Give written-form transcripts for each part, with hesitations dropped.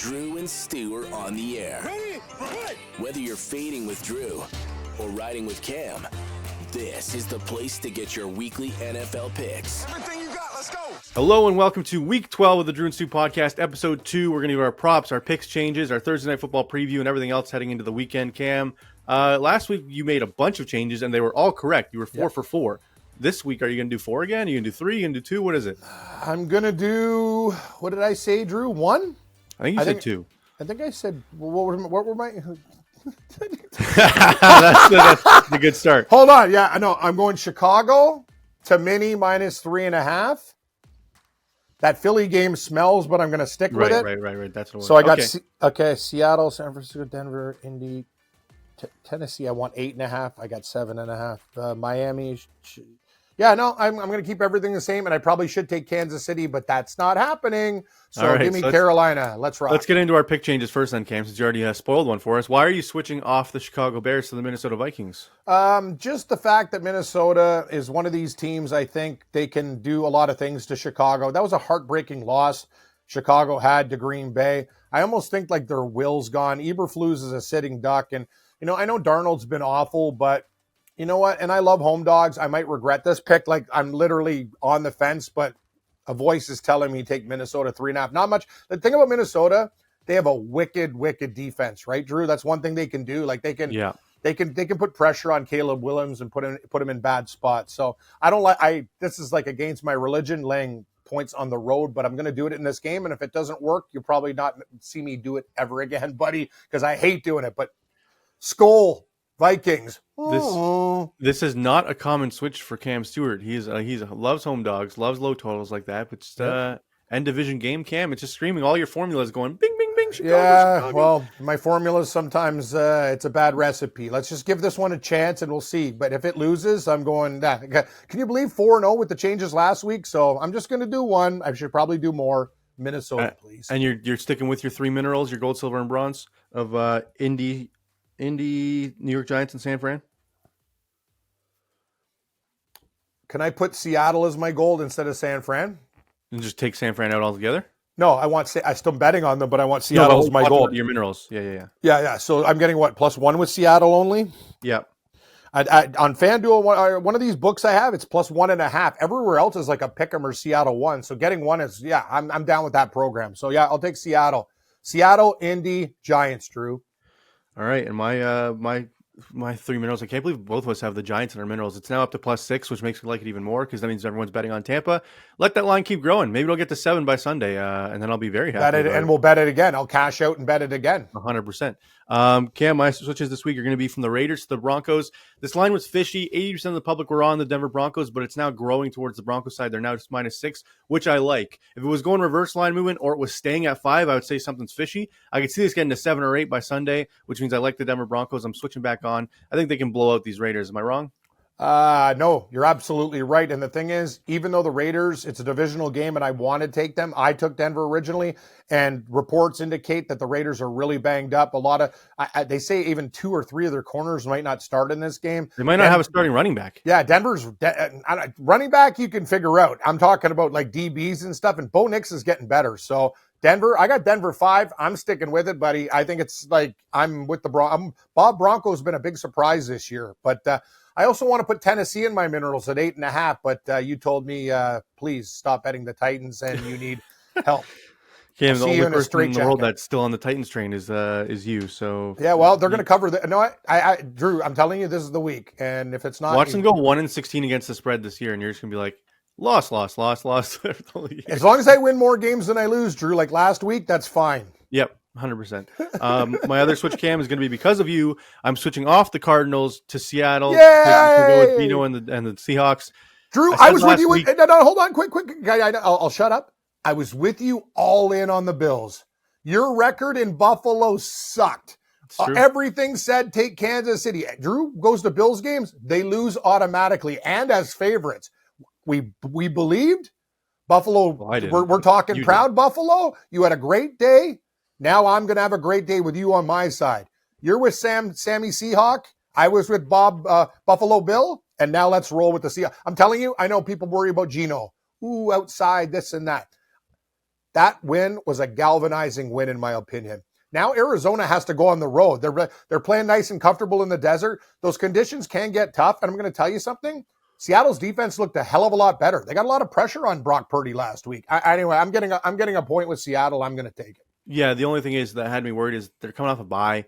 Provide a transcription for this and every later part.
Drew and Stu are on the air. Ready? Whether you're fading with Drew or riding with Cam, this is the place to get your weekly NFL picks. Everything you got, let's go. Hello and welcome to Week 12 of the Drew and Stu Podcast, Episode 2. We're going to do our props, our picks changes, our Thursday Night Football preview, and everything else heading into the weekend. Cam, last week you made a bunch of changes, and they were all correct. You were 4 for 4. This week, are you going to do 4 again? Are you going to do 3? Are you going to do 2? What is it? I'm going to do, what did I say, Drew? 1? I think you said 2. I think I said, what were my... That's a good start. Hold on. Yeah, I know. I'm going Chicago to mini minus 3.5. That Philly game smells, but I'm going to stick with it. Right. That's what. So I got Seattle, San Francisco, Denver, Indy, Tennessee. I want 8.5. I got 7.5. Miami. I'm going to keep everything the same, and I probably should take Kansas City, but that's not happening. So give me Carolina. Let's rock. Let's get into our pick changes first then, Cam, since you already spoiled one for us. Why are you switching off the Chicago Bears to the Minnesota Vikings? Just the fact that Minnesota is one of these teams, I think they can do a lot of things to Chicago. That was a heartbreaking loss Chicago had to Green Bay. I almost think like their will's gone. Eberflus is a sitting duck, and I know Darnold's been awful, but you know what? And I love home dogs. I might regret this pick. Like, I'm literally on the fence, but a voice is telling me take Minnesota 3.5. Not much. The thing about Minnesota, they have a wicked defense, right, Drew? That's one thing they can do. Like, they can put pressure on Caleb Williams and put him in bad spots. So this is like against my religion, laying points on the road, but I'm going to do it in this game. And if it doesn't work, you'll probably not see me do it ever again, buddy, because I hate doing it. But Skol, Vikings. This is not a common switch for Cam Stewart. He loves home dogs, loves low totals like that. But just end division game, Cam. It's just screaming. All your formulas going bing, bing, bing. Chicago. Well, my formulas sometimes it's a bad recipe. Let's just give this one a chance and we'll see. But if it loses, I'm going. Can you believe 4-0 with the changes last week? So I'm just going to do one. I should probably do more. Minnesota, please. And you're sticking with your 3 minerals, your gold, silver, and bronze of Indy, New York Giants, and San Fran? Can I put Seattle as my gold instead of San Fran? And just take San Fran out altogether? No, I'm still betting on them, but I want Seattle as my gold. Your minerals. Yeah. Yeah. So I'm getting what, +1 with Seattle only? Yeah. On FanDuel, one of these books I have, it's +1.5. Everywhere else is like a pick'em or Seattle 1. So getting 1 is, I'm down with that program. So I'll take Seattle. Seattle, Indy, Giants, Drew. All right, and my 3 minerals, I can't believe both of us have the Giants in our minerals. It's now up to +6, which makes me like it even more because that means everyone's betting on Tampa. Let that line keep growing. Maybe it'll get to 7 by Sunday, and then I'll be very happy. We'll bet it again. I'll cash out and bet it again. 100%. Cam, my switches this week are going to be from the Raiders to the Broncos. This line was fishy. 80% of the public were on the Denver Broncos, but it's now growing towards the Broncos side. They're now just -6, which I like. If it was going reverse line movement or it was staying at 5, I would say something's fishy. I could see this getting to 7 or 8 by Sunday, which means I like the Denver Broncos. I'm switching back on. I think they can blow out these Raiders. Am I wrong? No, you're absolutely right. And the thing is, even though the Raiders, it's a divisional game and I want to take them, I took Denver originally, and reports indicate that the Raiders are really banged up. They say even 2 or 3 of their corners might not start in this game. They might not have a starting running back. Yeah, Denver's running back you can figure out. I'm talking about like DBs and stuff, and Bo Nix is getting better. So Denver, I got Denver 5. I'm sticking with it, buddy. I think it's like I'm with the Bob Bronco's been a big surprise this year, but I also want to put Tennessee in my minerals at 8.5, but you told me, please stop betting the Titans and you need help. Cam, the only person in the world that's still on the Titans train is you. So yeah, well, they're going to cover the. No, I Drew, I'm telling you, this is the week, and if it's not, watch them go 1-16 against the spread this year, and you're just going to be like, lost. As long as I win more games than I lose, Drew, like last week, that's fine. Yep. 100%. My other switch, Cam, is going to be because of you. I'm switching off the Cardinals to Seattle. Yay! To go with Dino and the Seahawks. Drew, I was with you. No, hold on, quick. I'll shut up. I was with you all in on the Bills. Your record in Buffalo sucked. Everything said take Kansas City. Drew goes to Bills games. They lose automatically and as favorites. We believed Buffalo. Well, we're talking proud Buffalo. You had a great day. Now I'm going to have a great day with you on my side. You're with Sammy Seahawk. I was with Buffalo Bill. And now let's roll with the Seahawks. I'm telling you, I know people worry about Geno. Outside, this and that. That win was a galvanizing win, in my opinion. Now Arizona has to go on the road. They're playing nice and comfortable in the desert. Those conditions can get tough. And I'm going to tell you something. Seattle's defense looked a hell of a lot better. They got a lot of pressure on Brock Purdy last week. Anyway, I'm getting a point with Seattle. I'm going to take it. Yeah, the only thing is that had me worried is they're coming off a bye.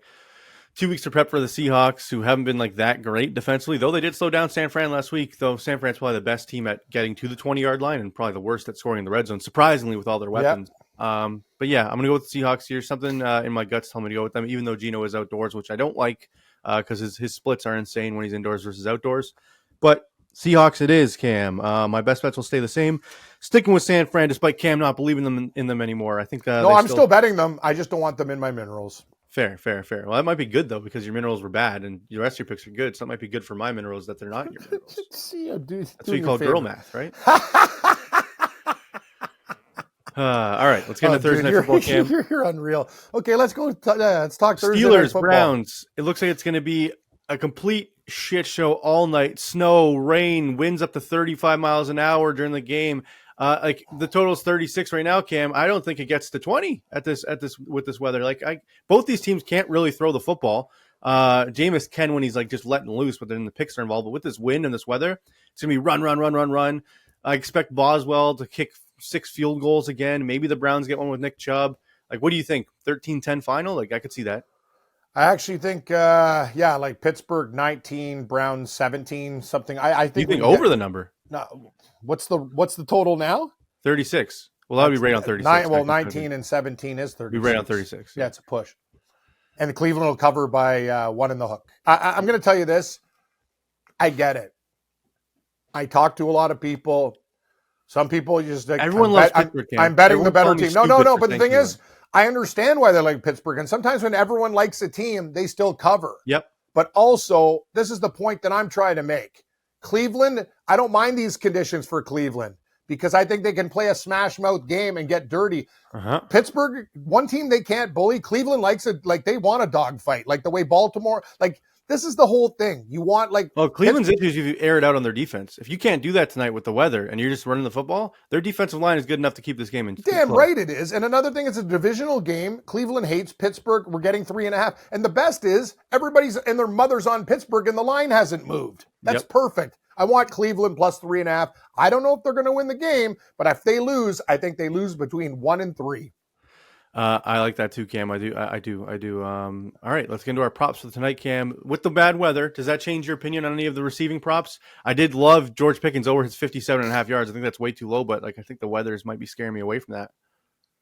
2 weeks to prep for the Seahawks, who haven't been like that great defensively, though they did slow down San Fran last week. Though San Fran's probably the best team at getting to the 20-yard line and probably the worst at scoring in the red zone, surprisingly, with all their weapons. Yep. But yeah, I'm going to go with the Seahawks here. Something in my guts telling me to go with them, even though Geno is outdoors, which I don't like because his splits are insane when he's indoors versus outdoors. But Seahawks it is, Cam. My best bets will stay the same. Sticking with San Fran, despite Cam not believing in them anymore. I think no, I'm still betting them. I just don't want them in my minerals. Fair. Well, that might be good, though, because your minerals were bad and the rest of your picks are good. So that might be good for my minerals that they're not your minerals. That's what you call girl math, right? All right, let's get into Thursday Night Football, Cam. You're unreal. Okay, let's go. Let's talk Thursday Steelers, Night Football. Browns. It looks like it's going to be a complete shit show all night. Snow, rain, winds up to 35 miles an hour during the game. Like the total is 36 right now, Cam. I don't think it gets to 20 at this with this weather. Like both these teams can't really throw the football. Jameis can when he's like just letting loose, but then the picks are involved. But with this wind and this weather, it's gonna be run. I expect Boswell to kick 6 field goals again. Maybe the Browns get one with Nick Chubb. Like, what do you think? 13-10 final? Like, I could see that. I actually think, like Pittsburgh 19, Browns 17, something. I think you think over the number. No, what's the total now? 36. Well, that would be right on 36. 19 and 17 is 36. Be right on 36. Yeah, it's a push. And Cleveland will cover by 1 in the hook. I'm going to tell you this. I get it. I talk to a lot of people. Some people just like, everyone loves Pittsburgh. I'm betting the better team. No. But the thing is, I understand why they like Pittsburgh. And sometimes when everyone likes a team, they still cover. Yep. But also, this is the point that I'm trying to make. Cleveland, I don't mind these conditions for Cleveland because I think they can play a smash mouth game and get dirty. Uh-huh. Pittsburgh, one team they can't bully. Cleveland likes it like they want a dogfight, like the way Baltimore, like this is the whole thing. You want like Cleveland's issues if you air it out on their defense. If you can't do that tonight with the weather and you're just running the football, their defensive line is good enough to keep this game in. Damn right it is. And another thing, it's a divisional game. Cleveland hates Pittsburgh. We're getting 3.5. And the best is everybody's and their mother's on Pittsburgh and the line hasn't moved. That's perfect. I want Cleveland plus 3.5. I don't know if they're going to win the game, but if they lose, I think they lose between 1 and 3. I like that too, Cam. I do. All right, let's get into our props for tonight, Cam. With the bad weather, does that change your opinion on any of the receiving props? I did love George Pickens over his 57.5 yards. I think that's way too low, but like I think the weathers might be scaring me away from that.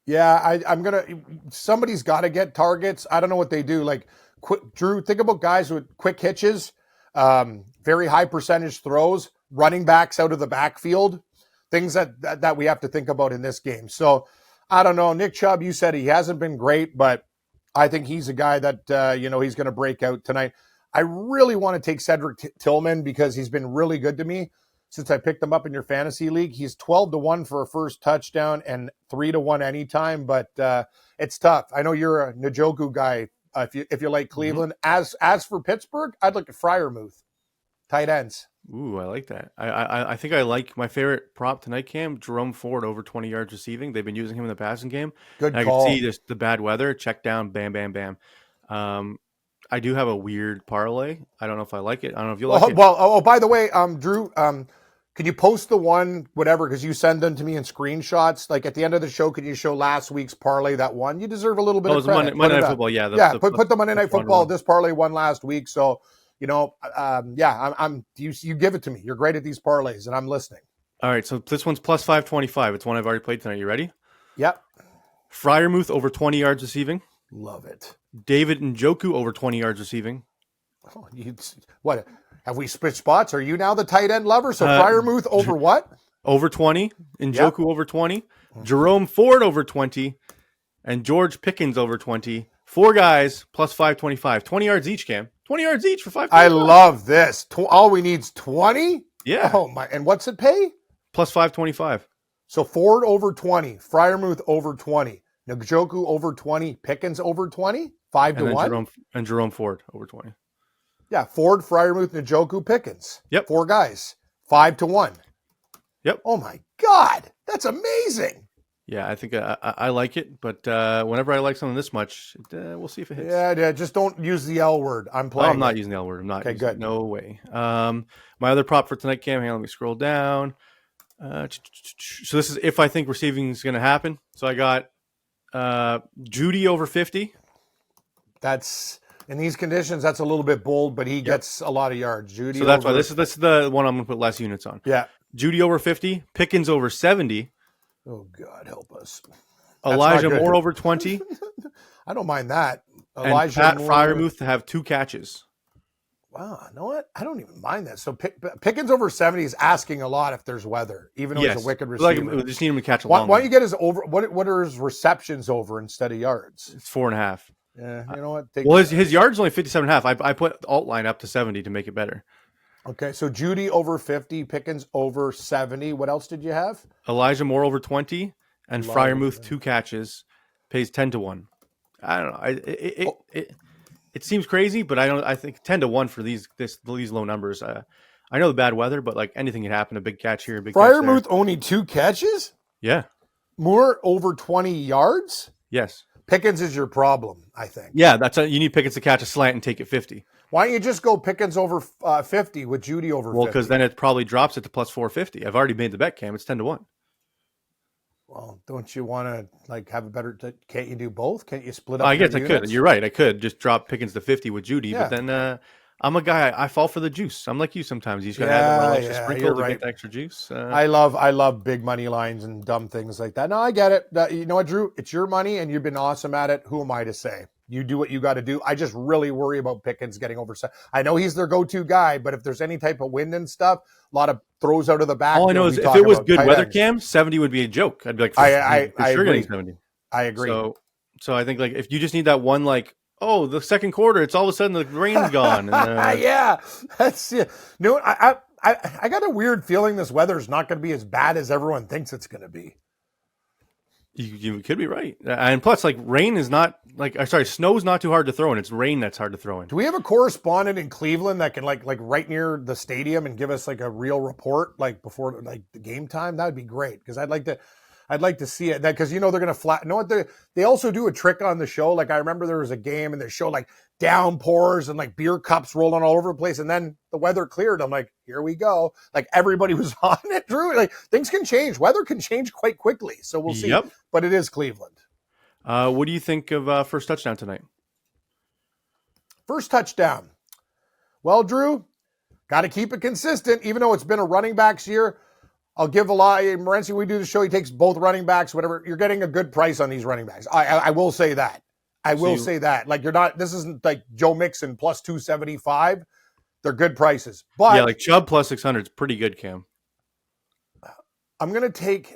Yeah, somebody's got to get targets. I don't know what they do. Like Drew, think about guys with quick hitches, very high percentage throws, running backs out of the backfield, things that we have to think about in this game. So I don't know. Nick Chubb, you said he hasn't been great, but I think he's a guy that, he's going to break out tonight. I really want to take Cedric Tillman because he's been really good to me since I picked him up in your fantasy league. He's 12-1 for a first touchdown and 3-1 anytime, but it's tough. I know you're a Njoku guy if you like Cleveland. Mm-hmm. As for Pittsburgh, I'd look at Freiermuth. Tight ends. Ooh, I like that. I think I like my favorite prop tonight, Cam. Jerome Ford over 20 yards receiving. They've been using him in the passing game. Good and call. I can see just the bad weather. Check down, bam, bam, bam. I do have a weird parlay. I don't know if I like it. I don't know if you like it. Well, by the way, Drew, could you post the one, whatever, because you send them to me in screenshots? Like at the end of the show, could you show last week's parlay that one? You deserve a little bit of credit. Monday Night Football, yeah. Put the Monday Night Football. This parlay won last week, so you give it to me. You're great at these parlays, and I'm listening. All right, so this one's plus 525. It's one I've already played tonight. You ready? Yep. Freiermuth over 20 yards receiving. Love it. David Njoku over 20 yards receiving. Oh, what? Have we switched spots? Are you now the tight end lover? So Freiermuth over what? Over 20. Njoku over 20. Jerome Ford over 20. And George Pickens over 20. 4 guys plus 525. 20 yards each, Cam. 20 yards each for 525. I love this. All we need is 20? Yeah. Oh, my. And what's it pay? Plus 525. So Ford over 20. Freiermuth over 20. Njoku over 20. Pickens over 20. 5-1. And Jerome Ford over 20. Yeah. Ford, Freiermuth, Njoku, Pickens. Yep. 4 guys. 5-1. Yep. Oh, my God. That's amazing. Yeah, I think I like it, but whenever I like something this much, we'll see if it hits. Yeah, just don't use the L word. I'm Oh, playing. I'm not using the L word. I'm not Okay, using good. it. No way. My other prop for tonight, Cam, hang on, let me scroll down. So this is if I think receiving is going to happen. So I got Judy over 50. That's in these conditions. That's a little bit bold, but he gets a lot of yards. Judy. So that's over, why this is the one I'm going to put less units on. Yeah. Judy over 50. Pickens over 70. Oh God, help us. Elijah Moore over 20. I don't mind that. And Elijah Pat Moore. Freiermuth to have 2 catches. Wow, you know what? I don't even mind that. So Pickens over 70 is asking a lot if there's weather, even though he's a wicked receiver. Like, we just need him to catch a why long don't you get his over? What are his receptions over instead of yards? It's 4.5. Yeah, you know what? His yards is only 57.5. I put alt line up to 70 to make it better. Okay, so Judy over 50, Pickens over 70. What else did you have? Elijah Moore over 20, and Freiermuth 2 catches, pays 10-1. I don't know. It seems crazy, but I think 10-1 for these low numbers. I know the bad weather, but like anything can happen. A big catch here, a big catch there. Freiermuth only 2 catches? Yeah. Moore over 20 yards? Yes. Pickens is your problem, I think. Yeah, you need Pickens to catch a slant and take it 50. Why don't you just go Pickens over 50 with Judy over 50? Well, because then it probably drops it to plus 450. I've already made the bet, Cam. It's 10-1. Well, don't you want to like have a better? Can't you do both? Can't you split up? I guess I units? could. You're right. I could just drop Pickens to 50 with Judy, Yeah. but then I'm a guy. I fall for the juice. I'm like you sometimes. You just gotta Yeah, have a extra yeah, sprinkle you're to right. get the extra juice. I love big money lines and dumb things like that. No, I get it. You know what, Drew? It's your money, and you've been awesome at it. Who am I to say? You do what you got to do. I just really worry about Pickens getting over. I know he's their go-to guy, but if there's any type of wind and stuff, a lot of throws out of the back. All I know is if it was good weather, Cam, 70 would be a joke. I'd be like, I sure agree. getting 70. I agree. So I think like if you just need that one, like, oh, the second quarter, it's all of a sudden the rain's gone. And, yeah, that's it. No, I got a weird feeling this weather's not going to be as bad as everyone thinks it's going to be. You could be right. And plus, like, rain is not snow's not too hard to throw in. It's rain that's hard to throw in. Do we have a correspondent in Cleveland that can like right near the stadium and give us like a real report like before like the game time? That would be great because I'd like to see it. That because they're going to flat. You know what they also do a trick on the show. Like I remember there was a game and they show like downpours and like beer cups rolling all over the place, and then the weather cleared. I'm like, here we go. Like everybody was on it, Drew. Like things can change. Weather can change quite quickly. So we'll see. Yep. But it is Cleveland. What do you think of first touchdown tonight? First touchdown. Well, Drew, got to keep it consistent, even though it's been a running backs year. I'll give a lot. Morency, we do the show. He takes both running backs, whatever. You're getting a good price on these running backs. I will say that. I will say that. Like you're not. This isn't like Joe Mixon plus 275. They're good prices. But yeah, like Chubb plus 600 is pretty good, Cam. I'm gonna take.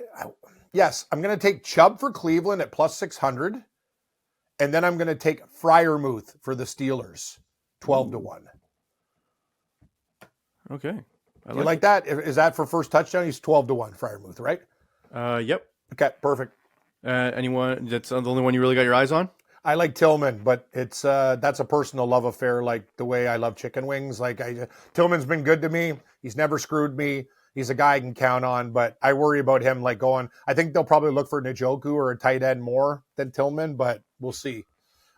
Yes, I'm gonna take Chubb for Cleveland at plus 600, and then I'm gonna take Freiermuth for the Steelers, 12-1. Okay. You like that? Is that for first touchdown? He's 12-1, Freiermuth, right? Yep. Okay, perfect. Anyone? That's the only one you really got your eyes on? I like Tillman, but it's that's a personal love affair, like the way I love chicken wings. Like Tillman's been good to me. He's never screwed me. He's a guy I can count on, but I worry about him like going. I think they'll probably look for Njoku or a tight end more than Tillman, but we'll see.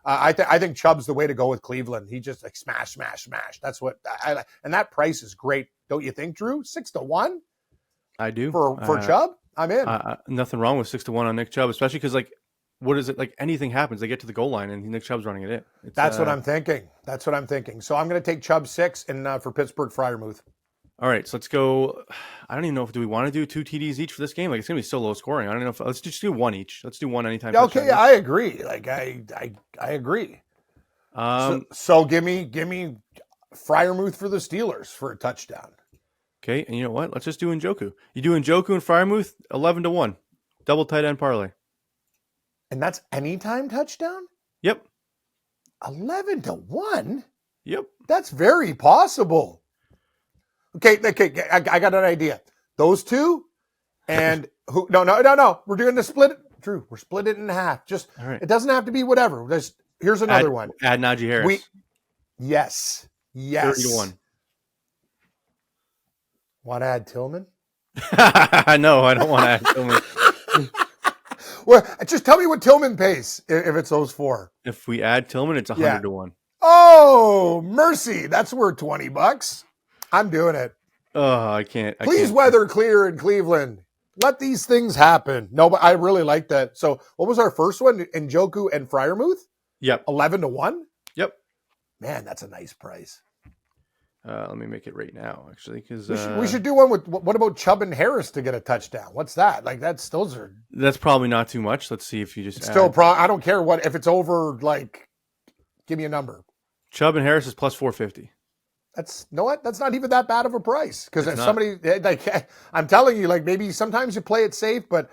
I think Chubb's the way to go with Cleveland. He just like smash, smash, smash. That's what I like, and that price is great, don't you think, Drew? 6-1. I do for Chubb. I'm in. Nothing wrong with 6-1 on Nick Chubb, especially because like, what is it like? Anything happens, they get to the goal line and Nick Chubb's running it in. That's what I'm thinking. So I'm going to take Chubb 6 and for Pittsburgh Freiermuth. All right, so let's go. I don't even know if do we want to do 2 TDs each for this game? Like it's gonna be so low scoring. I don't know if let's just do one each. Let's do one anytime. Okay, I agree. Like I agree. So give me Freiermuth for the Steelers for a touchdown. Okay, and you know what? Let's just do Njoku. You do Njoku and Freiermuth 11-1, double tight end parlay. And that's anytime touchdown. Yep. 11-1. Yep. That's very possible. Okay, I got an idea. Those two, and who? No. We're doing the split. Drew, we're split it in half. Just right. It doesn't have to be whatever. Here's another one. Add Najee Harris. Yes. 30-1. Want to add Tillman? No, I don't want to add Tillman. Well, just tell me what Tillman pays if it's those four. If we add Tillman, it's 100 to 1. Oh, mercy. That's worth $20. I'm doing it. Oh, I can't. Please weather clear in Cleveland. Let these things happen. No, but I really like that. So what was our first one? Njoku and Freiermuth? Yep. 11 to 1? Yep. Man, that's a nice price. Let me make it right now, actually, because we should do one with. What about Chubb and Harris to get a touchdown? What's that? Like that's probably not too much. Let's see if you just still. I don't care what if it's over. Like, give me a number. Chubb and Harris is plus 450. That's That's not even that bad of a price because if somebody like I'm telling you, like maybe sometimes you play it safe, but.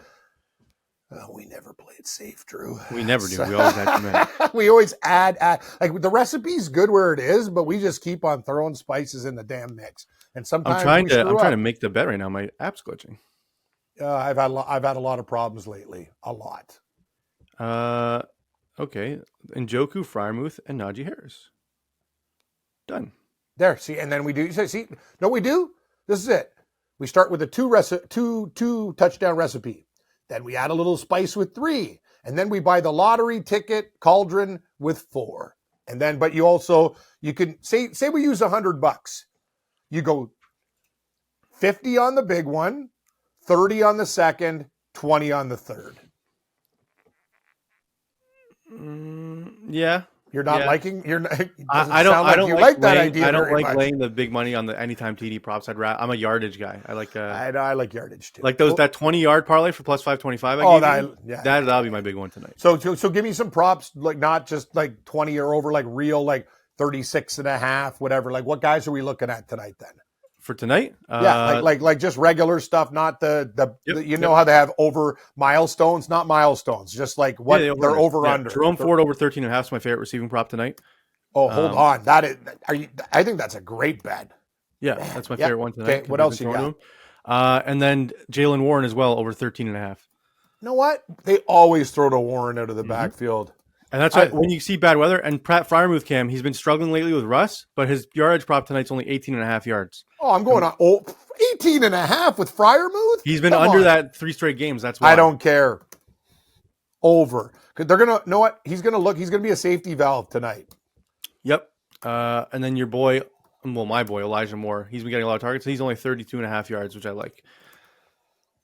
We never play it safe, Drew. We never do. We always add too many. We always add. Like the recipe's good where it is, but we just keep on throwing spices in the damn mix. And sometimes I'm trying to make the bet right now. My app's glitching. I've had a lot of problems lately. A lot. Okay. Njoku, Freiermuth, and Najee Harris. Done. There. See, and then we do. See, no, we do. This is it. We start with a two touchdown recipe. Then we add a little spice with 3. And then we buy the lottery ticket cauldron with 4. And then, but you can say we use $100. You go 50 on the big one, 30 on the second, 20 on the third. Yeah. You're not liking. I don't like that idea. I don't like laying the big money on the anytime TD props. I'm a yardage guy. I like. I like yardage too. Like that 20-yard parlay for plus 525. That'll be my big one tonight. So give me some props, like not just like 20 or over, like real, like 36.5, whatever. Like what guys are we looking at tonight then? For tonight? Like just regular stuff, not how they have over milestones, not milestones, just like what they're over under. Jerome Ford over 13.5 is my favorite receiving prop tonight. Oh, hold on. I think that's a great bet. Yeah, that's my favorite one tonight. Okay, what else you got? And then Jalen Warren as well over 13.5. You know what? They always throw to Warren out of the backfield. And that's why when you see bad weather, and Pat Freiermuth, Cam, he's been struggling lately with Russ, but his yardage prop tonight's only 18.5 yards. Oh, I'm going on 18.5 with Freiermuth? He's been under that 3 straight games. That's why. I don't care. Over. They're going to, know what? He's going to be a safety valve tonight. Yep. And then my boy, Elijah Moore, he's been getting a lot of targets. He's only 32.5 yards, which I like.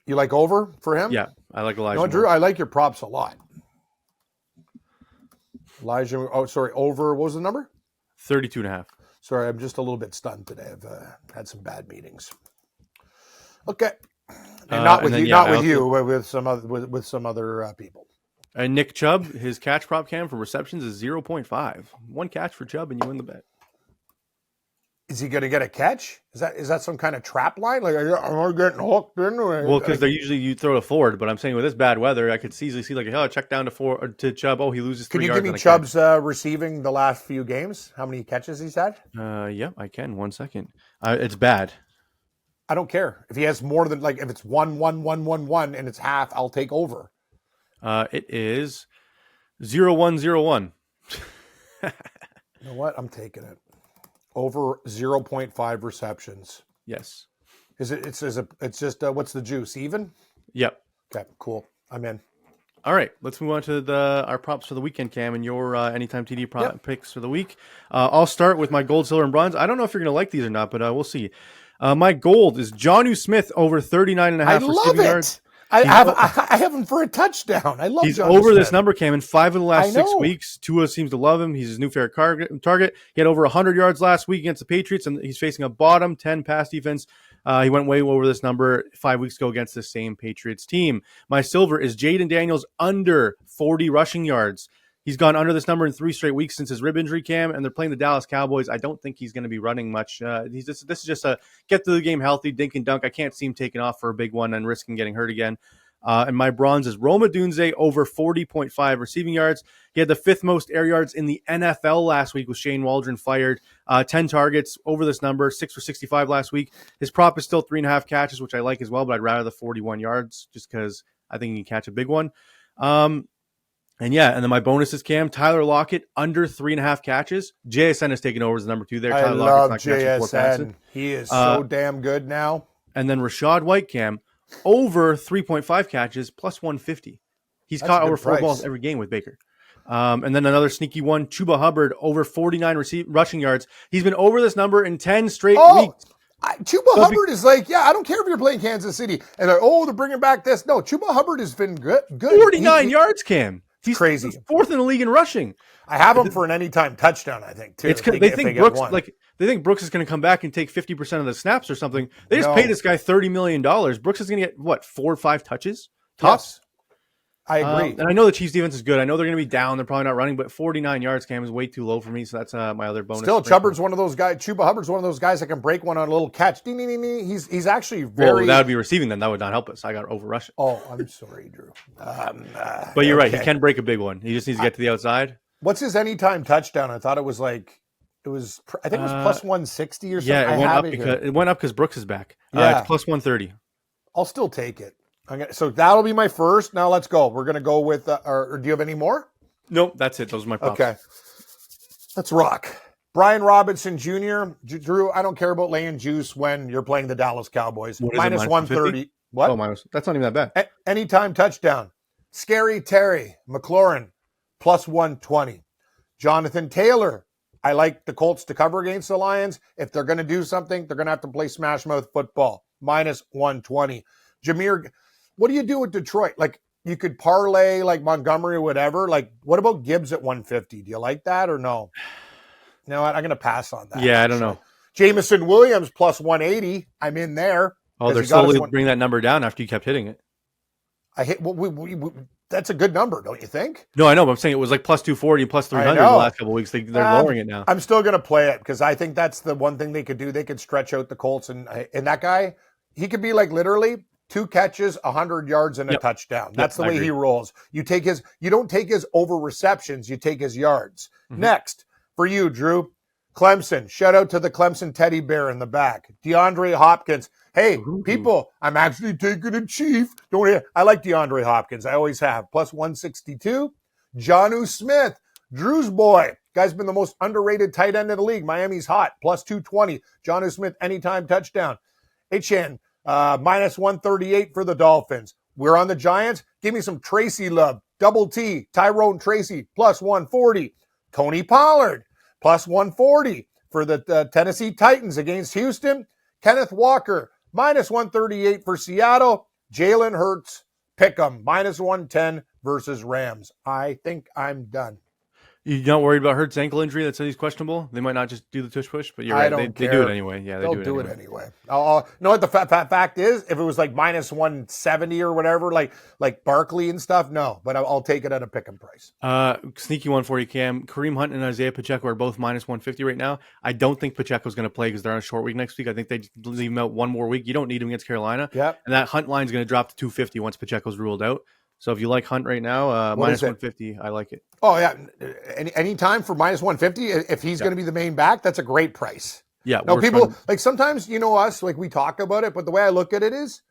You like over for him? Yeah, I like Elijah Moore. Drew, I like your props a lot. Over, what was the number? 32.5. Sorry, I'm just a little bit stunned today. I've had some bad meetings. Okay. And not with you, with some other people. And Nick Chubb, his catch prop, Cam, for receptions is 0.5. 1 catch for Chubb, and you win the bet. Is he going to get a catch? Is that some kind of trap line? Like, am I getting hooked in? Well, because they're usually you throw to Ford, but I'm saying with this bad weather, I could easily see check down to Ford or to Chubb. Oh, he loses 3 yards. Can you give me Chubb's receiving the last few games? How many catches he's had? Yeah, I can. 1 second. It's bad. I don't care if he has more than if it's 1-1-1-1-1 and it's half, I'll take over. It is 0-1-0-1. You know what? I'm taking it. Over 0.5 receptions. Yes. It's just what's the juice? Even? Yep. Okay, cool. I'm in. All right, let's move on to our props for the weekend, Cam, and your anytime TD picks for the week. I'll start with my gold, silver, and bronze. I don't know if you're going to like these or not, but we'll see. My gold is Jonnu Smith over 39.5 receiving yards. I have him for a touchdown. I love. He's over this number, Cam, in 5 of the last 6 weeks. Tua seems to love him. He's his new favorite target. He had over 100 yards last week against the Patriots, and he's facing a bottom 10 pass defense. He went way over this number 5 weeks ago against the same Patriots team. My silver is Jaden Daniels under 40 rushing yards. He's gone under this number in 3 straight weeks since his rib injury, Cam, and they're playing the Dallas Cowboys. I don't think he's going to be running much. This is just a get through the game healthy, dink and dunk. I can't see him taking off for a big one and risking getting hurt again. And my bronze is Roma Dunze over 40.5 receiving yards. He had the 5th most air yards in the NFL last week with Shane Waldron fired. 10 targets over this number, 6 for 65 last week. His prop is still 3.5 catches, which I like as well, but I'd rather the 41 yards just because I think he can catch a big one. And then my bonus is Cam, Tyler Lockett under 3.5 catches. JSN has taken over as number 2 there. I love JSN. He is so damn good now. And then Rachaad White, Cam, over 3.5 catches plus 150. He's That's caught a good over 4 balls price. every game with Baker. And then another sneaky one, Chuba Hubbard, over 49 rushing yards. He's been over this number in 10 straight weeks. Chuba Hubbard is like, I don't care if you're playing Kansas City. And they're bringing back this. No, Chuba Hubbard has been good. 49 yards, Cam. He's crazy. Fourth in the league in rushing. I have him for an anytime touchdown, I think, too. It's they think Brooks is going to come back and take 50% of the snaps or something. They just pay this guy $30 million. Brooks is going to get, what, 4 or 5 touches? Tops? Yes. I agree. And I know the Chiefs defense is good. I know they're going to be down. They're probably not running, but 49 yards, Cam, is way too low for me. So that's my other bonus. Still, Chuba Hubbard's one of those guys that can break one on a little catch. Ding, ding, ding, ding. He's actually very. Well, that would be receiving then. That would not help us. I got over rushing. Oh, I'm sorry, Drew. But you're right. He can break a big one. He just needs to get to the outside. What's his anytime touchdown? I thought I think it was plus 160 or something. Yeah, it went up because Brooks is back. It's plus 130. I'll still take it. So that'll be my first. Now let's go. We're going to go with, or do you have any more? Nope, that's it. Those are my props. Okay. Let's rock. Brian Robinson Jr. Drew, I don't care about laying juice when you're playing the Dallas Cowboys. Minus 130. What? Oh, that's not even that bad. Anytime touchdown. Scary Terry McLaurin, plus 120. Jonathan Taylor. I like the Colts to cover against the Lions. If they're going to do something, they're going to have to play smash mouth football. Minus 120. Jameer, what do you do with Detroit? Like, you could parlay like Montgomery or whatever. Like, what about Gibbs at 150? Do you like that or no? No, I'm going to pass on that. Yeah, I don't know. Jamison Williams plus 180. I'm in there. Oh, they're slowly bringing that number down after you kept hitting it. I hit. That's a good number, don't you think? No, I know, but I'm saying it was like plus 240, plus 300 the last couple of weeks. They're lowering it now. I'm still going to play it because I think that's the one thing they could do. They could stretch out the Colts, and that guy, he could be like literally 2 catches, 100 yards, and a touchdown. That's the way he rolls. You don't take his over receptions, you take his yards. Mm-hmm. Next, for you, Drew, Clemson. Shout out to the Clemson teddy bear in the back. DeAndre Hopkins. Hey, people, I'm actually taking a Chief. I like DeAndre Hopkins. I always have. Plus 162. Jonnu Smith, Drew's boy. Guy's been the most underrated tight end in the league. Miami's hot. Plus 220. Jonnu Smith, anytime touchdown. H.N., minus 138 for the Dolphins. We're on the Giants. Give me some Tracy love. Double T, Tyrone Tracy, plus 140. Tony Pollard, plus 140 for the Tennessee Titans against Houston. Kenneth Walker, minus 138 for Seattle. Jalen Hurts, pick 'em, minus 110 versus Rams. I think I'm done. You're not worried about Hurts' ankle injury that says he's questionable? They might not just do the tush push, but you're right. They do it anyway. Yeah, they'll do it anyway. You know what the fact is? If it was like minus 170 or whatever, like Barkley and stuff, no. But I'll take it at a pick 'em price. Sneaky one for you, Cam. Kareem Hunt and Isaiah Pacheco are both minus 150 right now. I don't think Pacheco's going to play because they're on a short week next week. I think they leave him out one more week. You don't need him against Carolina. Yep. And that Hunt line is going to drop to 250 once Pacheco's ruled out. So if you like Hunt right now, minus 150, I like it. Oh, yeah. Any time for minus 150, if he's going to be the main back, that's a great price. Yeah. No, people, like sometimes, us, like we talk about it, but the way I look at it is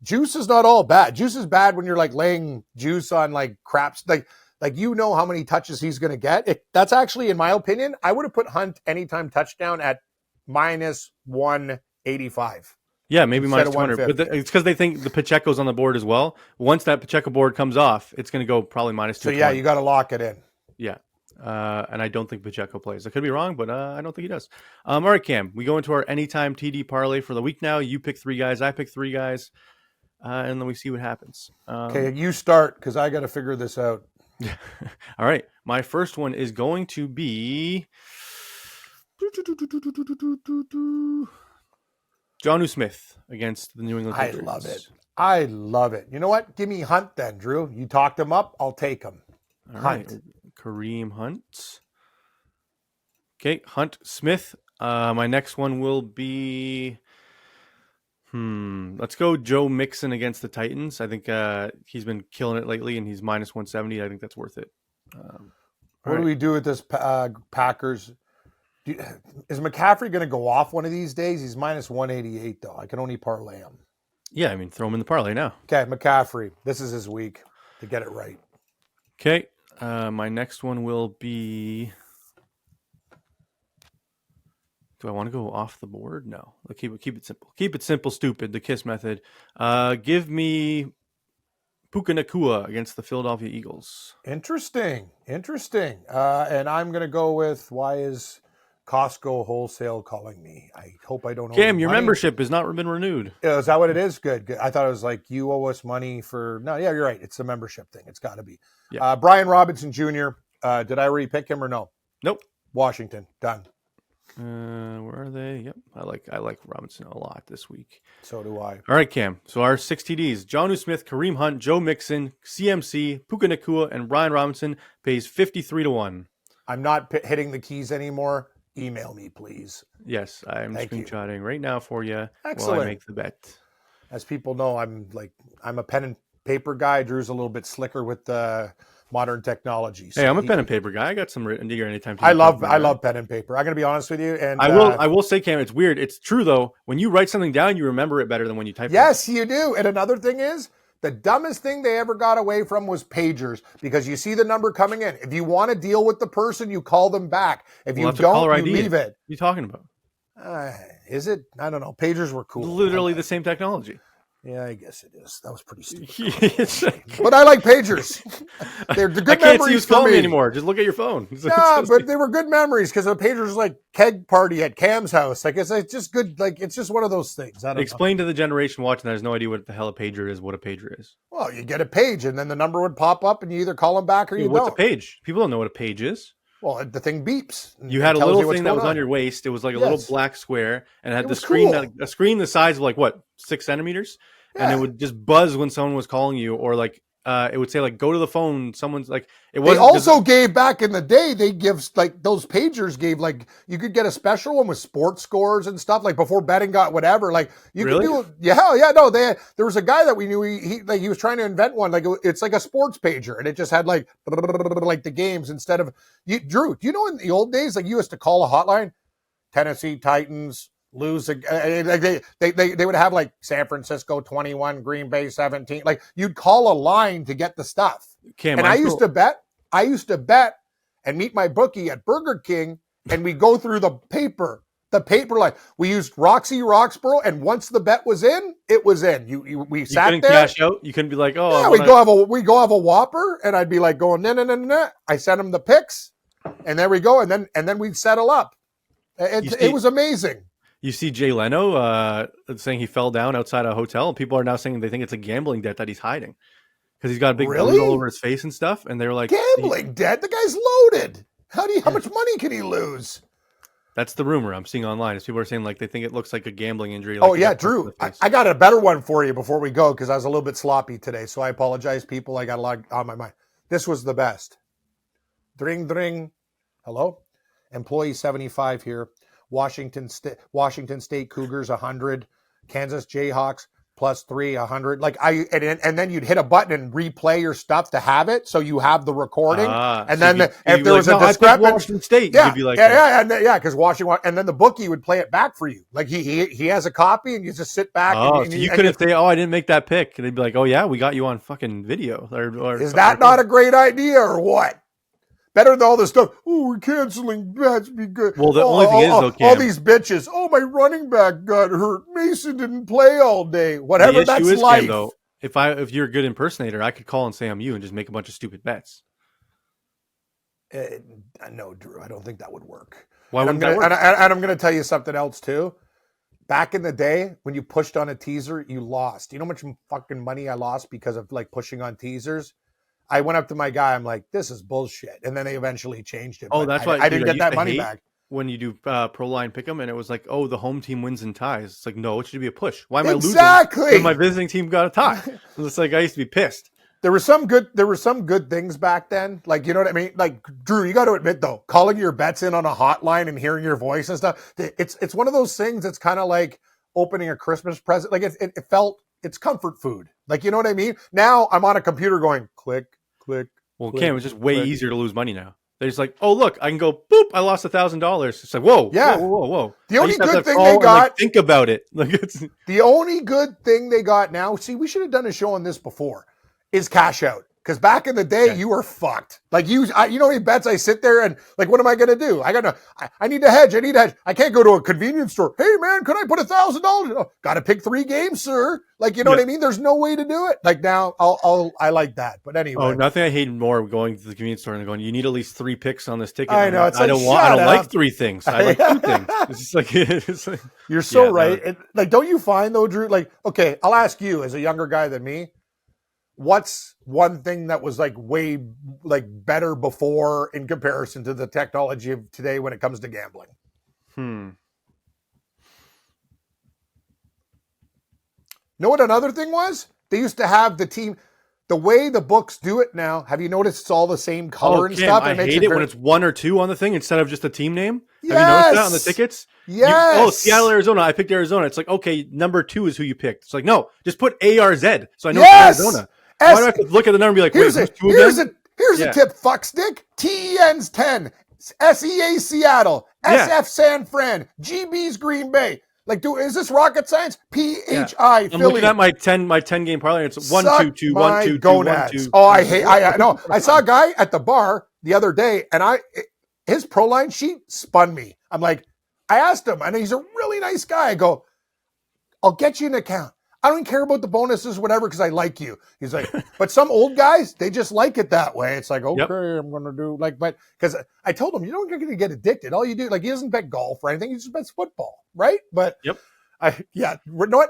juice is not all bad. Juice is bad when you're like laying juice on like craps. Like how many touches he's going to get. That's actually, in my opinion, I would have put Hunt anytime touchdown at minus 185. Yeah, maybe minus 200. But it's because they think the Pacheco's on the board as well. Once that Pacheco board comes off, it's going to go probably minus 220. So, yeah, you got to lock it in. Yeah. And I don't think Pacheco plays. I could be wrong, but I don't think he does. All right, Cam, we go into our anytime TD parlay for the week now. You pick 3 guys. I pick 3 guys. And then we see what happens. Okay, you start because I got to figure this out. All right. My first one is going to be Jonnu Smith against the New England Patriots. I love it. You know what? Give me Hunt then, Drew. You talked him up. I'll take him. All right. Kareem Hunt. Okay, Hunt Smith. My next one will be let's go Joe Mixon against the Titans. I think he's been killing it lately, and he's minus 170. I think that's worth it. What do we do with this Packers? Is McCaffrey going to go off one of these days? He's minus 188, though. I can only parlay him. Yeah, I mean, throw him in the parlay now. Okay, McCaffrey. This is his week to get it right. Okay, my next one will be... Do I want to go off the board? No. Keep it simple. Keep it simple, stupid. The KISS method. Give me Puka Nakua against the Philadelphia Eagles. Interesting. And I'm going to go with, why is Costco Wholesale calling me? I hope I don't owe Cam, them your money. membership has not been renewed. Is that what it is? Good. I thought it was like you owe us money for... No, yeah, you're right. It's a membership thing. It's got to be. Yeah. Brian Robinson Jr., did I already pick him or no? Nope. Washington. Done. Where are they? Yep. I like Robinson a lot this week. So do I. All right, Cam. So our 6 TDs: Jonnu Smith, Kareem Hunt, Joe Mixon, CMC, Puka Nakua, and Brian Robinson pays 53-1. I'm not hitting the keys anymore. Email me, please. Yes, I'm Thank you. screenshotting right now for you Excellent. while I make the bet. As people know, I'm a pen and paper guy. Drew's a little bit slicker with modern technology. So Hey, I'm a pen and paper guy. I got some written here anytime. I love pen and paper. I'm going to be honest with you, and I will say, Cam, it's weird. It's true though. When you write something down, you remember it better than when you type. Yes, you do. And another thing is, the dumbest thing they ever got away from was pagers, because you see the number coming in. If you want to deal with the person, you call them back. If you don't, you leave it. What are you talking about? Is it? I don't know. Pagers were cool. Literally the same technology. Yeah, I guess it is. That was pretty stupid. But But I like pagers. They're good I can't see memories who's for calling me me anymore. Just look at your phone. No, but they were good memories, because the pagers was like keg party at Cam's house. Like it's just good. Like it's just one of those things. I don't Explain to the generation watching that has no idea what the hell a pager is, what a pager is. Well, you get a page, and then the number would pop up, and you either call them back or you What's don't. a page? People don't know what a page is. Well, the thing beeps. You had a little thing that was on your waist. It was like a little black square, and it had the screen, a screen the size of like what, 6 centimeters, and it would just buzz when someone was calling you, or like it would say like go to the phone. Someone's like it was. They also gave back in the day. They give like those pagers gave like you could get a special one with sports scores and stuff like before betting got whatever. Like you could do. Yeah. No, there was a guy that we knew. He was trying to invent one. Like it's like a sports pager, and it just had like the games instead of you. Drew, do you know in the old days like you used to call a hotline, Tennessee Titans lose they would have like San Francisco 21, Green Bay 17. Like you'd call a line to get the stuff. Cam, and I used to bet and meet my bookie at Burger King, and we go through the paper line. We used Roxy Roxborough, and once the bet was in, it was in. We sat couldn't there. Cash out. You couldn't be like, oh, yeah, we go have a Whopper, and I'd be like going no. I sent him the picks, and there we go, and then we'd settle up. It was amazing. You see Jay Leno saying he fell down outside a hotel, and people are now saying they think it's a gambling debt that he's hiding because he's got a big bruise all over his face and stuff. And they're like, gambling debt? The guy's loaded. How much money can he lose? That's the rumor I'm seeing online. Is people are saying like they think it looks like a gambling injury. Like oh yeah, Drew. I got a better one for you before we go, because I was a little bit sloppy today, so I apologize, people. I got a lot on my mind. This was the best. Dring. Hello, employee 75 here. Washington State Cougars 100, Kansas Jayhawks +3 100. Like and then you'd hit a button and replay your stuff to have it, so you have the recording. And so then if there was a discrepancy, Washington State, yeah, you'd be like, because Washington, and then the bookie would play it back for you. Like he has a copy, and you just sit back. Oh, so you couldn't say, "Oh, I didn't make that pick." They'd be like, "Oh yeah, we got you on fucking video." Is that not a great idea, or what? Better than all this stuff. Oh, we're canceling bets. Be good. Well, the only thing is, though, Cam, all these bitches. Oh, my running back got hurt. Mason didn't play all day. Whatever. That's life. Cam, though, if you're a good impersonator, I could call and say I'm you and just make a bunch of stupid bets. No, Drew. I don't think that would work. Why wouldn't that work? And I'm going to tell you something else too. Back in the day, when you pushed on a teaser, you lost. You know how much fucking money I lost because of like pushing on teasers? I went up to my guy. I'm like, this is bullshit. And then they eventually changed it. Oh, that's why I didn't get that money back. When you do pro line pick'em, and it was like, oh, the home team wins and ties. It's like, no, it should be a push. Why am I losing? When my visiting team got a tie. It's like I used to be pissed. There were some good things back then. Like, you know what I mean? Like, Drew, you got to admit though, calling your bets in on a hotline and hearing your voice and stuff. It's one of those things. It's kind of like opening a Christmas present. Like it felt, it's comfort food. Like, you know what I mean? Now I'm on a computer going click. Well, Cam, it's just way easier to lose money now. They're just like, oh, look, I can go, boop, I lost $1,000. It's like, whoa, yeah. Whoa. The only good thing they got. Think about it. The only good thing they got now, see, we should have done a show on this before, is cash out. Because back in the day, you were fucked. Like you know how many bets I sit there and like, what am I going to do? I need to hedge. I can't go to a convenience store. Hey man, could I put $1,000? Oh, got to pick 3 games, sir. Like, you know what I mean? There's no way to do it. Like now I like that. But anyway. Oh, nothing I hate more going to the convenience store and going, you need at least 3 picks on this ticket. I know. It's I don't like 3 things. I like 2 things. It's like you're so right. No. Like, don't you find though, Drew, like, okay, I'll ask you as a younger guy than me, what's one thing that was like way like better before in comparison to the technology of today when it comes to gambling? Know what another thing was? They used to have the team, the way the books do it now. Have you noticed it's all the same color and stuff? I hate it when it's 1 or 2 on the thing instead of just a team name. Yes. Have you noticed that on the tickets? Yes. Seattle, Arizona. I picked Arizona. It's like, okay, number 2 is who you picked. It's like, no, just put ARZ so I know it's Arizona. Why do I have to look at the number and be like, here's a tip, fuckstick. TEN's 10, SEA Seattle, SF San Fran, GB's Green Bay. Like, is this rocket science? PHI Philly. I'm looking at my 10 game parlay. It's 1-2-2, 1-2-2, 1-2. Oh, I know. I saw a guy at the bar the other day, and his pro line sheet spun me. I'm like, I asked him, and he's a really nice guy. I go, I'll get you an account. I don't care about the bonuses, whatever, because I like you. He's like, but some old guys, they just like it that way. It's like, okay, I'm going to do but because I told him, you're going to get addicted. All you do, like, he doesn't bet golf or anything. He just bets football, right? But we're not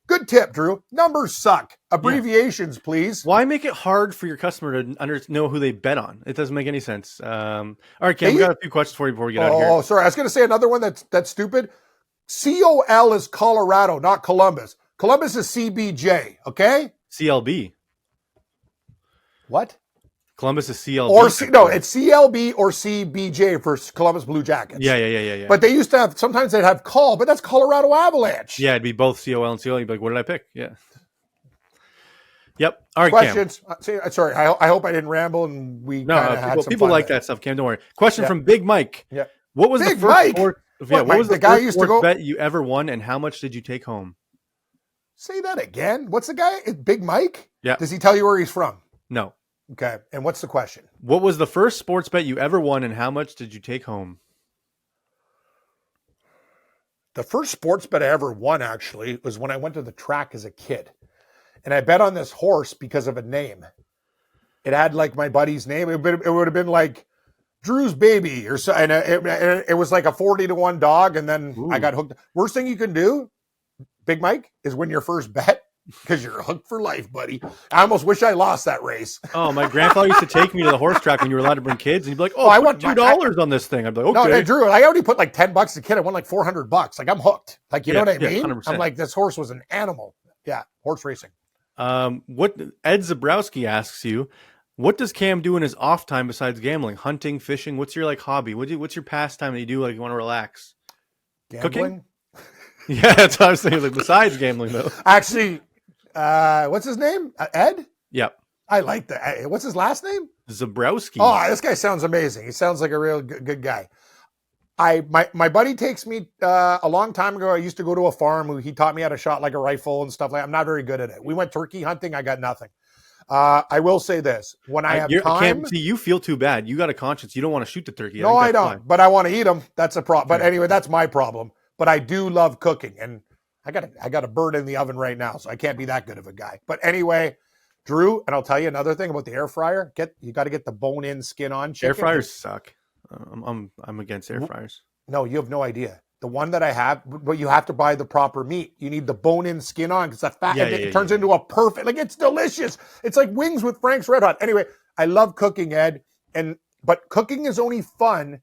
good tip, Drew. Numbers suck. Abbreviations, please. Why make it hard for your customer to know who they bet on? It doesn't make any sense. All right, Cam, we got a few questions for you before we get out of here. Oh, sorry. I was going to say another one that's stupid. COL is Colorado, not Columbus. Columbus is CBJ, okay? CLB. What? Columbus is CLB. It's CLB or CBJ for Columbus Blue Jackets. Yeah. But they used to have, sometimes they'd have call, but that's Colorado Avalanche. Yeah, it'd be both COL and CL. You'd be like, what did I pick? Yeah. Yep. All right, questions. Cam. Sorry, I hope I didn't ramble and we had some people fun like there. That stuff, Cam. Don't worry. Question from Big Mike. Yeah. What was Big the first Mike? sport? Yeah, what was the guy first used to go bet you ever won, and how much did you take home? Say that again. What's the guy? Big Mike? Yeah. Does he tell you where he's from? No. Okay. And what's the question? What was the first sports bet you ever won, and how much did you take home? The first sports bet I ever won, actually, was when I went to the track as a kid. And I bet on this horse because of a name. It had like my buddy's name. It would have been like Drew's Baby or so. And it was like a 40-1 dog. And then I got hooked. Worst thing you can do, Big Mike, is win your first bet because you're hooked for life, buddy. I almost wish I lost that race. Oh, my grandfather used to take me to the horse track when you were allowed to bring kids. And he'd be like, I want $2 on this thing. I'd be like, okay. No, Drew, I already put like $10 a kid. I won like $400. Like, I'm hooked. Like, you know what I mean? 100%. I'm like, this horse was an animal. Yeah, horse racing. What Ed Zabrowski asks you, what does Cam do in his off time besides gambling, hunting, fishing? What's your like hobby? What's your pastime that you do like you want to relax? Gambling? Cooking? Yeah, that's what I was thinking. Like besides gambling, though. Actually, what's his name? Ed? Yep. I like that. What's his last name? Zabrowski. Oh, this guy sounds amazing. He sounds like a real good guy. My buddy takes me a long time ago. I used to go to a farm. He taught me how to shot like a rifle and stuff like that. I'm not very good at it. We went turkey hunting. I got nothing. I will say this: when I have time, see, you feel too bad. You got a conscience. You don't want to shoot the turkey. No, I don't. Fine. But I want to eat them. That's a problem. But anyway, that's my problem. But I do love cooking, and I got a bird in the oven right now, so I can't be that good of a guy. But anyway, Drew, and I'll tell you another thing about the air fryer. You got to get the bone-in, skin-on chicken. Air fryers suck. I'm against air fryers. No, you have no idea. The one that I have, but you have to buy the proper meat. You need the bone-in, skin-on because that fat it turns into a perfect. Like it's delicious. It's like wings with Frank's Red Hot. Anyway, I love cooking, Ed, but cooking is only fun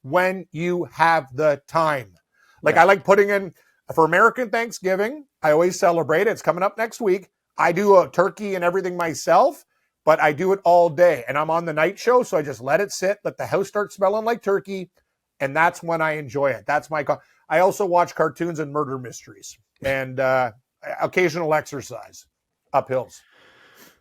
when you have the time. Like I like putting in for American Thanksgiving. I always celebrate it. It's coming up next week. I do a turkey and everything myself, but I do it all day. And I'm on the night show, so I just let it sit, let the house start smelling like turkey, and that's when I enjoy it. That's I also watch cartoons and murder mysteries and occasional exercise up hills.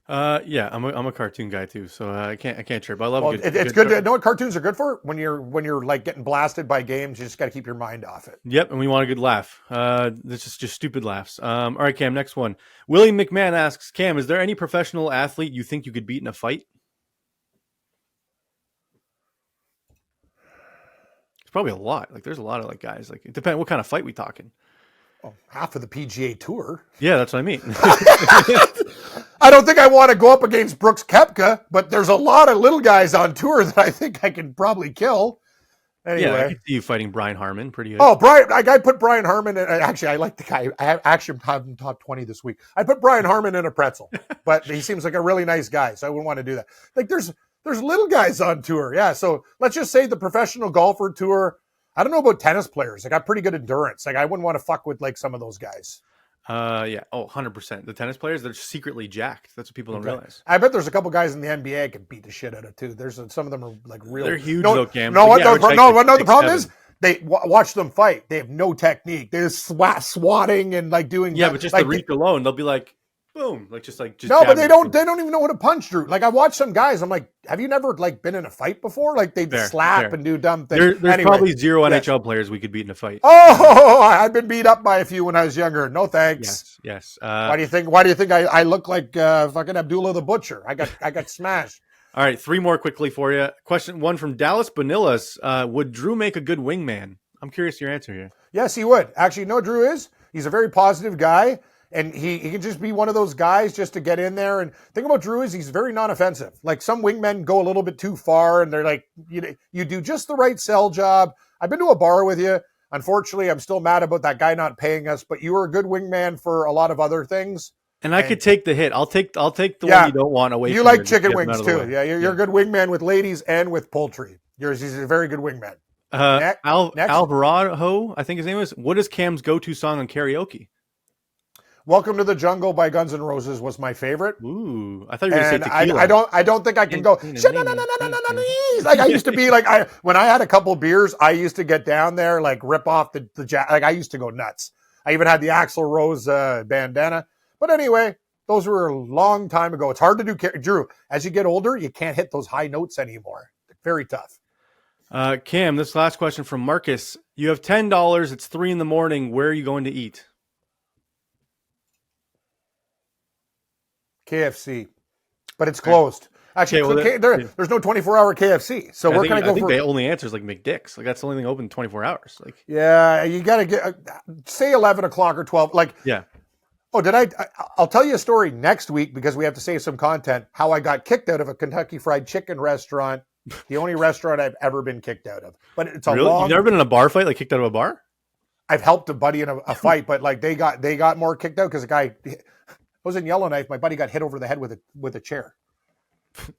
Yeah, I'm a cartoon guy too, so I can't trip. I love Well, a good. it's good to know what cartoons are good for. When you're like getting blasted by games, you just got to keep your mind off it. Yep, and we want a good laugh. This is just stupid laughs. All right, Cam. Next one. Willie McMahon asks, Cam, is there any professional athlete you think you could beat in a fight? It's probably a lot. Like, there's a lot of like guys. Like, it depends what kind of fight we talking. Oh, half of the PGA Tour. Yeah, that's what I mean. I don't think I want to go up against Brooks Koepka, but there's a lot of little guys on tour that I think I can probably kill. Anyway. Yeah, I could see you fighting Brian Harmon pretty good. Oh, Brian! I put Brian Harmon in. Actually, I like the guy. I actually have him top 20 this week. I put Brian Harmon in a pretzel, but he seems like a really nice guy, so I wouldn't want to do that. Like there's little guys on tour, yeah. So let's just say the professional golfer tour. I don't know about tennis players. They got pretty good endurance. Like I wouldn't want to fuck with like some of those guys. Yeah. Oh, 100%. The tennis players, they're secretly jacked. That's what people don't realize. I bet there's a couple guys in the NBA that can beat the shit out of too. There's some of them are like real. They're huge no, though, Cam. No, Like, the problem is they watch them fight. They have no technique. They're just swatting and like doing. Yeah, but just like, the reach alone, they'll be like, boom, just no, but they don't even know how to punch, Drew. Like I watch some guys, I'm like, have you never like been in a fight before? Like they slap and do dumb things. There's probably zero NHL players we could beat in a fight. Oh, I've been beat up by a few when I was younger. No thanks. Yes. Why do you think I look like fucking Abdullah the Butcher? I got smashed. All right, 3 more quickly for you. Question 1 from Dallas Bonillas. Would Drew make a good wingman? I'm curious your answer here. Yes, he would. Actually, no, Drew is. He's a very positive guy. And he can just be one of those guys just to get in there. And the thing about Drew is he's very non-offensive. Like some wingmen go a little bit too far and they're like, you do just the right sell job. I've been to a bar with you. Unfortunately, I'm still mad about that guy not paying us, but you were a good wingman for a lot of other things. And I could take the hit. I'll take the one you don't want away. You like chicken wings too. Yeah, you're a good wingman with ladies and with poultry. He's a very good wingman. Next. Alvarado, I think his name is. What is Cam's go-to song on karaoke? Welcome to the Jungle by Guns N' Roses was my favorite. Ooh, I thought you were going to say tequila. I don't think I can go. Like I used to be like when I had a couple beers, I used to get down there like rip off the like I used to go nuts. I even had the Axl Rose bandana. But anyway, those were a long time ago. It's hard to do, Drew. As you get older, you can't hit those high notes anymore. Very tough. Cam, this last question from Marcus. You have $10. It's 3 a.m. Where are you going to eat? KFC, but it's closed. Actually, there's no 24-hour KFC, so we're going to go. I think they only answers like McDick's. Like that's the only thing open 24 hours. Like yeah, you got to get say 11 o'clock or 12. Like yeah. Oh, I'll tell you a story next week because we have to save some content. How I got kicked out of a Kentucky Fried Chicken restaurant, the only restaurant I've ever been kicked out of. But it's a really? You've never been in a bar fight, like kicked out of a bar? I've helped a buddy in a fight, but like they got more kicked out because the guy. I was in Yellowknife. My buddy got hit over the head with a chair.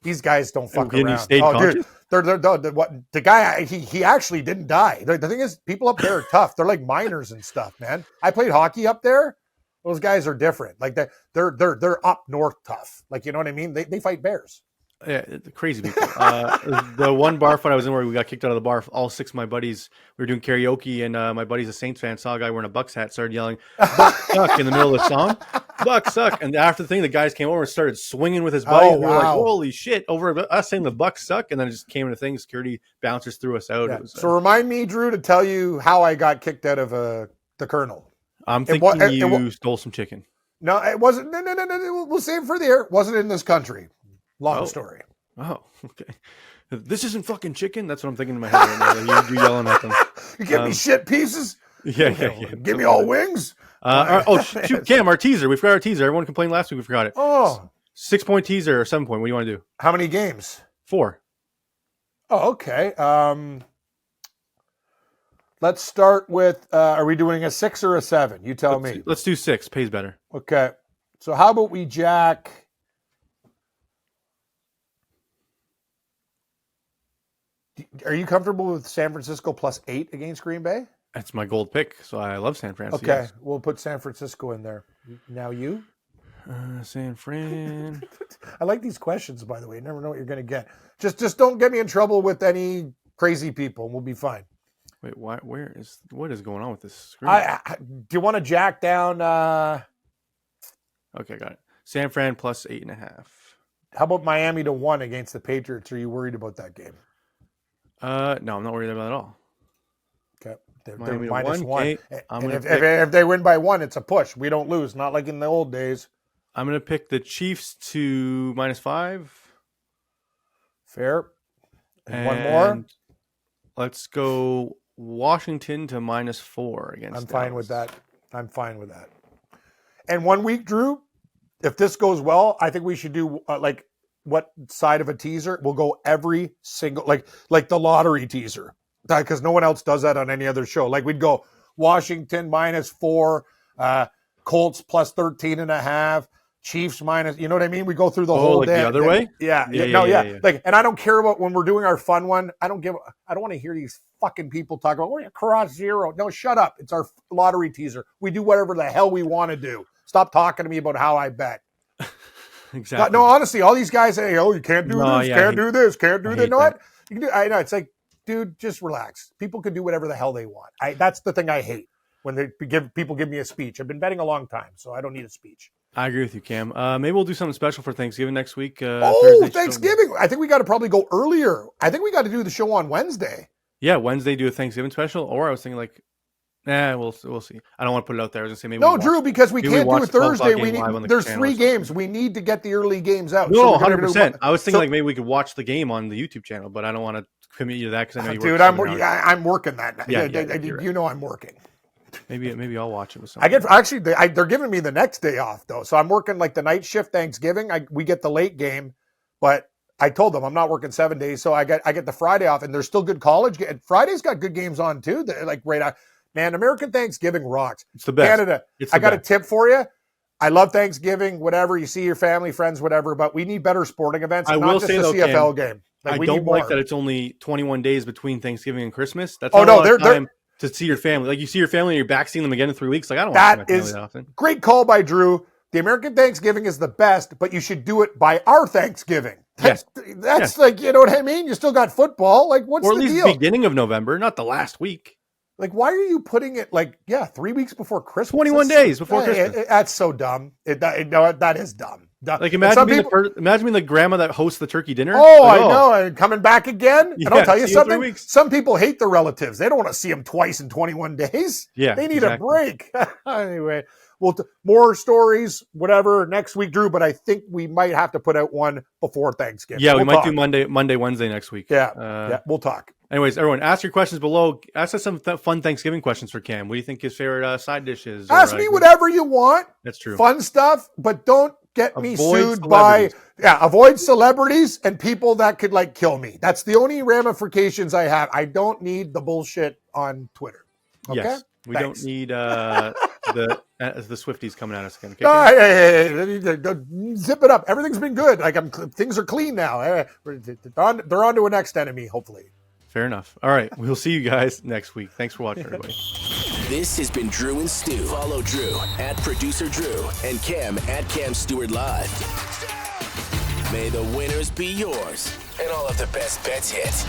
These guys don't fuck around. Dude, the guy he actually didn't die. The thing is, people up there are tough. They're like miners and stuff, man. I played hockey up there. Those guys are different. Like they're up north tough. Like you know what I mean? They fight bears. Yeah, crazy people. The one bar fight I was in where we got kicked out of the bar, all 6 of my buddies, we were doing karaoke, and my buddy's a Saints fan, saw a guy wearing a Bucks hat, started yelling, "Bucks suck," in the middle of the song. Bucks suck. And after the thing, the guys came over and started swinging with his buddy. Oh, and we were like, holy shit, over us saying the Bucks suck. And then it just came into things. Security bouncers threw us out. Yeah. It was, so remind me, Drew, to tell you how I got kicked out of the Colonel. I'm thinking you stole some chicken. No, it wasn't. No. We'll save it for the air. It wasn't in this country. Long story. Oh, okay. This isn't fucking chicken. That's what I'm thinking in my head right now. You're yelling at them. You give me shit pieces. Yeah. Give me all wings. Shoot, Cam, our teaser. We forgot our teaser. Everyone complained last week. We forgot it. Oh, 6-point teaser or 7-point. What do you want to do? How many games? 4. Oh, okay. Let's start with. Are we doing a 6 or a 7? You tell me. Let's do 6. Pays better. Okay. So how about we jack? Are you comfortable with San Francisco +8 against Green Bay? That's my gold pick, so I love San Francisco. Okay, we'll put San Francisco in there. Now you? San Fran. I like these questions, by the way. You never know what you're going to get. Just don't get me in trouble with any crazy people, and we'll be fine. Wait, what is going on with this screen? Do you want to jack down? Okay, got it. San Fran +8.5. How about Miami to 1 against the Patriots? Are you worried about that game? No, I'm not worried about it at all. Okay. They're Miami to minus 1. 1. Okay, And if they win by 1, it's a push. We don't lose. Not like in the old days. I'm going to pick the Chiefs to -5. Fair. And one more. Let's go Washington to -4 against I'm fine with that. I'm fine with that. And 1 week, Drew, if this goes well, I think we should do like what side of a teaser? We'll go every single, like the lottery teaser, because no one else does that on any other show. Like we'd go Washington -4, Colts +13.5, Chiefs minus, you know what I mean? We go through the whole like day. the other way? Yeah. Like, and I don't care about when we're doing our fun one. I don't want to hear these fucking people talk about, we're cross zero. No, shut up. It's our lottery teaser. We do whatever the hell we want to do. Stop talking to me about how I bet. Exactly. No, honestly, all these guys say, oh, you can't do this, can't do this, can't do that. No, what? You can do, I know. It's like, dude, just relax. People can do whatever the hell they want. That's the thing I hate when people give me a speech. I've been betting a long time, so I don't need a speech. I agree with you, Cam. Maybe we'll do something special for Thanksgiving next week. Thursday Thanksgiving. Show. I think we got to probably go earlier. I think we got to do the show on Wednesday. Yeah, Wednesday do a Thanksgiving special. Or I was thinking like, we'll see. I don't want to put it out there. I was going to say maybe no, Drew, because we can't do it Thursday. There's 3 games. We need to get the early games out. No, 100%. I was thinking like maybe we could watch the game on the YouTube channel, but I don't want to commit you to that because I know you work. Dude, I'm working that. Yeah, you know I'm working. Maybe I'll watch it with someone. They're giving me the next day off though, so I'm working like the night shift Thanksgiving. We get the late game, but I told them I'm not working 7 days, so I get the Friday off, and there's still good college. Friday's got good games on too. They're like right out. Man, American Thanksgiving rocks. It's the best. Canada. I got a tip for you. I love Thanksgiving. Whatever you see your family, friends, whatever. But we need better sporting events. I not will just say a though, CFL Cam, game. I don't like that it's only 21 days between Thanksgiving and Christmas. That's time to see your family. Like you see your family and you're back seeing them again in 3 weeks. Like I don't want to see my family that often. Great call by Drew. The American Thanksgiving is the best, but you should do it by our Thanksgiving. That's like, you know what I mean? You still got football. Like what's the deal? Or at least the beginning of November, not the last week. Like, why are you putting it 3 weeks before Christmas? 21 days before Christmas. That's so dumb. That is dumb. Like imagine being the grandma that hosts the turkey dinner. Oh, I know. And coming back again. Yeah, and I'll tell you something. Some people hate the relatives. They don't want to see them twice in 21 days. Yeah, they need a break. Anyway, more stories, whatever, next week, Drew. But I think we might have to put out one before Thanksgiving. Yeah, we might do Monday, Wednesday next week. Yeah, we'll talk. Anyways, everyone, ask your questions below. Ask us some fun Thanksgiving questions for Cam. What do you think his favorite side dish is? Ask me whatever you want. That's true. Fun stuff, but don't get me sued by avoid celebrities and people that could kill me. That's the only ramifications I have. I don't need the bullshit on Twitter. Okay? Yes, we don't need the Swifties coming at us again. Okay, zip it up. Everything's been good. Things are clean now. They're on to a next enemy, hopefully. Fair enough. All right. We'll see you guys next week. Thanks for watching, everybody. This has been Drew and Stu. Follow Drew at Producer Drew and Cam at Cam Stewart Live. May the winners be yours and all of the best bets hit.